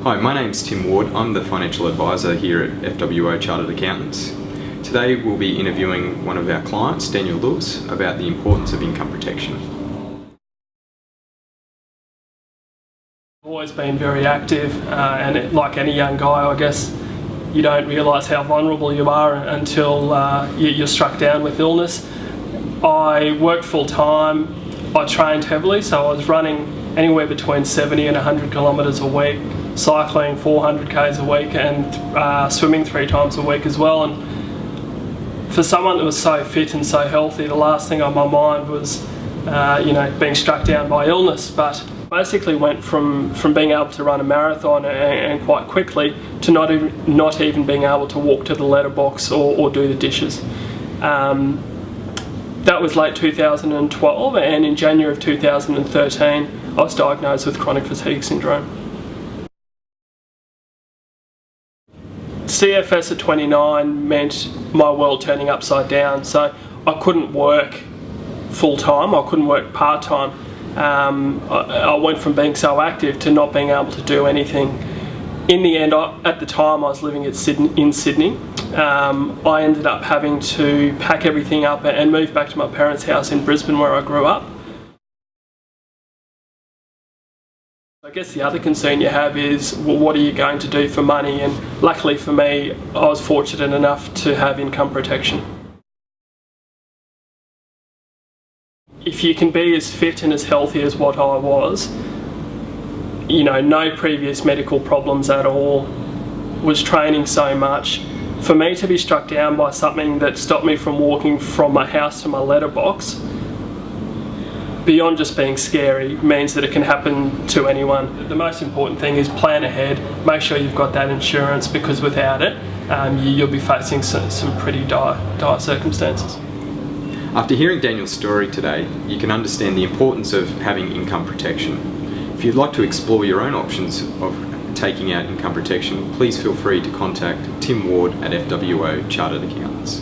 Hi, my name's Tim Ward. I'm the Financial Advisor here at FWO Chartered Accountants. Today we'll be interviewing one of our clients, Daniel Lewis, about the importance of income protection. I've always been very active and like any young guy, I guess, you don't realise how vulnerable you are until you're struck down with illness. I worked full time, I trained heavily, so I was running anywhere between 70 and 100 kilometres a week, cycling 400 k's a week and swimming 3 times a week as well. And for someone that was so fit and so healthy, the last thing on my mind was being struck down by illness. But basically went from being able to run a marathon and quite quickly to not even being able to walk to the letterbox or do the dishes. That was late 2012, and in January of 2013 I was diagnosed with chronic fatigue syndrome. CFS at 29 meant my world turning upside down, so I couldn't work full time, I couldn't work part time. I went from being so active to not being able to do anything. In the end, at the time I was living in Sydney. I ended up having to pack everything up and move back to my parents' house in Brisbane where I grew up. I guess the other concern you have is, well, what are you going to do for money? And luckily for me, I was fortunate enough to have income protection. If you can be as fit and as healthy as what I was, no previous medical problems at all, was training so much, for me to be struck down by something that stopped me from walking from my house to my letterbox, beyond just being scary, means that it can happen to anyone. The most important thing is plan ahead, make sure you've got that insurance, because without it, you'll be facing some pretty dire circumstances. After hearing Daniel's story today, you can understand the importance of having income protection. If you'd like to explore your own options of taking out income protection, please feel free to contact Tim Ward at FWO Chartered Accountants.